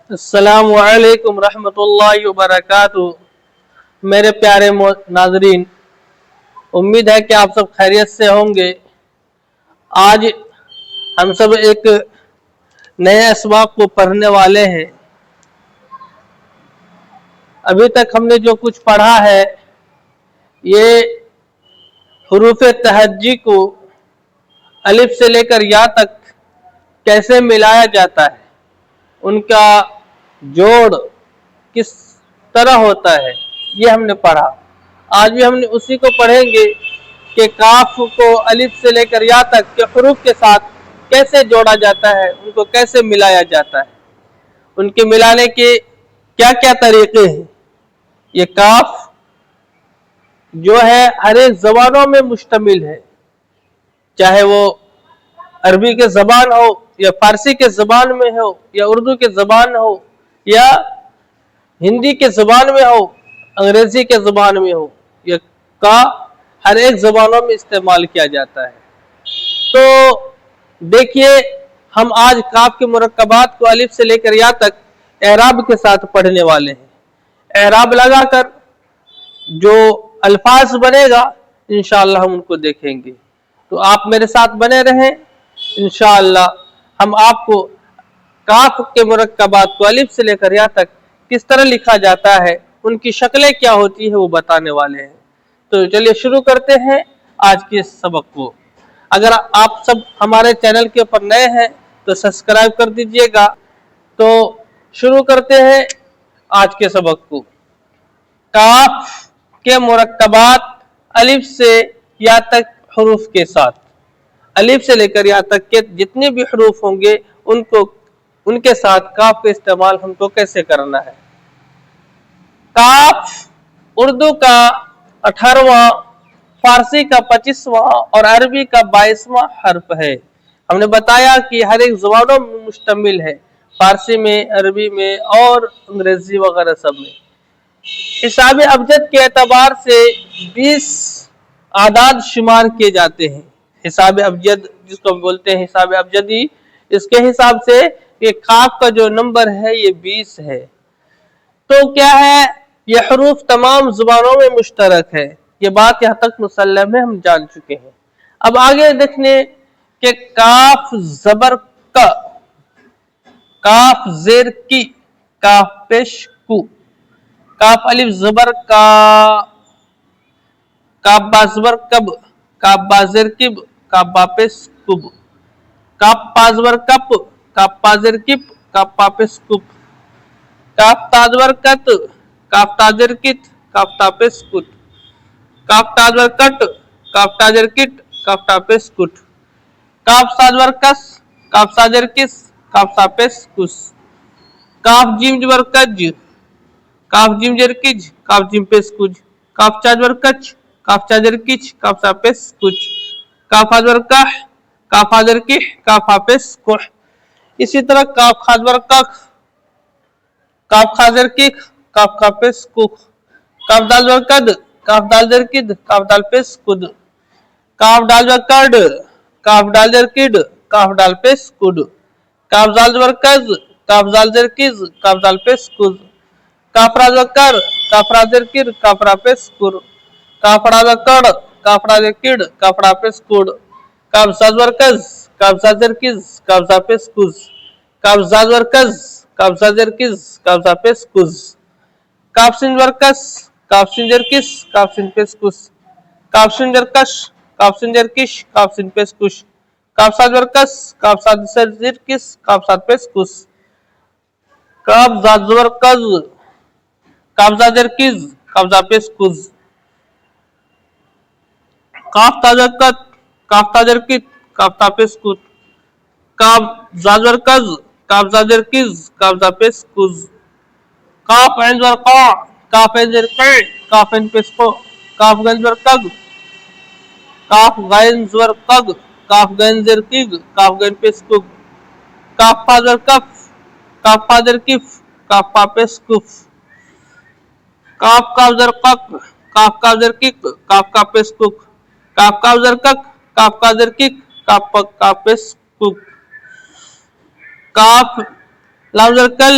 السلام علیکم رحمۃ اللہ وبرکاتہ۔ میرے پیارے ناظرین، امید ہے کہ آپ سب خیریت سے ہوں گے۔ آج ہم سب ایک نئے اسباق کو پڑھنے والے ہیں۔ ابھی تک ہم نے جو کچھ پڑھا ہے یہ حروف تہجی کو الف سے لے کر یا تک کیسے ملایا جاتا ہے، ان کا جوڑ کس طرح ہوتا ہے، یہ ہم نے پڑھا۔ آج بھی ہم نے اسی کو پڑھیں گے کہ کاف کو الف سے لے کر یا تک کے حروف کے ساتھ کیسے جوڑا جاتا ہے، ان کو کیسے ملایا جاتا ہے، ان کے ملانے کے کیا کیا طریقے ہیں۔ یہ کاف جو ہے ہر ایک زبانوں میں مشتمل ہے، چاہے وہ عربی کے زبان ہو یا فارسی کے زبان میں ہو یا اردو کے زبان ہو یا ہندی کے زبان میں ہو، انگریزی کے زبان میں ہو، یہ کا ہر ایک زبانوں میں استعمال کیا جاتا ہے۔ تو دیکھیے، ہم آج کاف کے مرکبات کو الف سے لے کر یا تک اعراب کے ساتھ پڑھنے والے ہیں۔ اعراب لگا کر جو الفاظ بنے گا انشاءاللہ ہم ان کو دیکھیں گے۔ تو آپ میرے ساتھ بنے رہیں، انشاءاللہ ہم آپ کو کاف کے مرکبات کو الف سے لے کر یا تک کس طرح لکھا جاتا ہے، ان کی شکلیں کیا ہوتی ہے وہ بتانے والے ہیں۔ تو چلیے شروع کرتے ہیں آج کے سبق کو۔ اگر آپ سب ہمارے چینل کے اوپر نئے ہیں تو سبسکرائب کر دیجئے گا۔ تو شروع کرتے ہیں آج کے سبق کو۔ کاف کے مرکبات الف سے یا تک حروف کے ساتھ، الف سے لے کر یا تک کے جتنے بھی حروف ہوں گے ان کے ساتھ کاف کا استعمال ہم کو کیسے کرنا ہے۔ کاف اردو کا 18واں، فارسی کا 25واں اور عربی کا 22واں حرف ہے۔ ہم نے بتایا کہ ہر ایک زبانوں میں مشتمل ہے، فارسی میں، عربی میں اور انگریزی وغیرہ سب میں۔ حساب ابجد کے اعتبار سے 20 اعداد شمار کیے جاتے ہیں۔ حساب ابجد جس کو بولتے ہیں حساب ابجدی، اس کے حساب سے یہ کاف کا جو نمبر ہے یہ 20 ہے۔ تو کیا ہے، یہ حروف تمام زبانوں میں مشترک ہے، یہ بات یہاں تک مسلم ہے، ہم جان چکے ہیں۔ اب آگے دیکھنے کہ کاف زبر کا، کاف زیر کی، کاف پیش کو، کاف الف زبر کا، کاف با زبر کب، کاف با زیر کب، کاف با پیش کب، کاف پا زبر کپ، کاف پا زیر کپ، کاف پا پیش کپ، کاف تا زبر کت، کاف تا زیر کت، کاف تا پیش کت، کاف تا زبر کٹ، کاف تا زیر کٹ، کاف تا پیش کٹ، کاف سا زبر کس، کاف سا زیر کس، کاف سا پیش کس، کاف جیم زبر کج، کاف جیم زیر کج، کاف جیم پیش کج، کاف چا زبر کچ، کاف چا زیر کچ، کاف چا پیش کچ، کاف ہا زبر کح، کاف ہا زیر کح، کاف ہا پیش کح۔ اسی طرح کاف خا زبر کخ، کاف خا زیر کخ، کاف خا پیش کخ، کاف دال زبر کد، کاف دال زیر کد، کاف دال پیش کد، کاف ڈال زبر کڈ، کاف ڈال زیر کڈ، کاف ڈال پیش کڈ، کاف زال زبر کز، کاف زال زیر کز، کاف زال پیش کز، کاف را زبر کر، کاف را زیر کر، کاف را پیش کر، کاف را زبر کڑ، کاف را زیر کڑ، کاف را پیش کڑ، کاف زا زبر کز، کاف زا زیر کز، کاف زا پیش کز، کاف زا زبر کز، کاف زا زیر کز، کاف زا پیش کز، کاف سین زبر کس، کاف سین زیر کس، کاف سین پیش کس، کاف سین زیر کش، کاف سین زیر کش، کاف سین پیش کش، کاف سا زبر کس، کاف سا زیر کس، کاف سا پیش کس، کاف زا زبر کز، کاف زا زیر کز، کاف زا پیش کز، کاف تا زبر کت، کاف تا زیر کت، کاف تا پیش کت، کاف زا زبر کز، کاف زا زیر کز، کاف زا پیش کز، کاف عین زبر قا، کاف عین زیر قع، کاف عین پیش قو، کاف غین زبر کگ، کاف غین زبر قگ، کاف غین زیر کگ، کاف غین پیش کگ، کاف پا زبر کف، کاف پا زیر کف، کاف پا پیش کف، کاف کاف زبر قق، کاف کاف زیر کک، کاف کاف پیش کک، کاف کاف زیر کک، کاف کاف زیر کک، کاف کاف پیش کک، کاف لام زبر کل،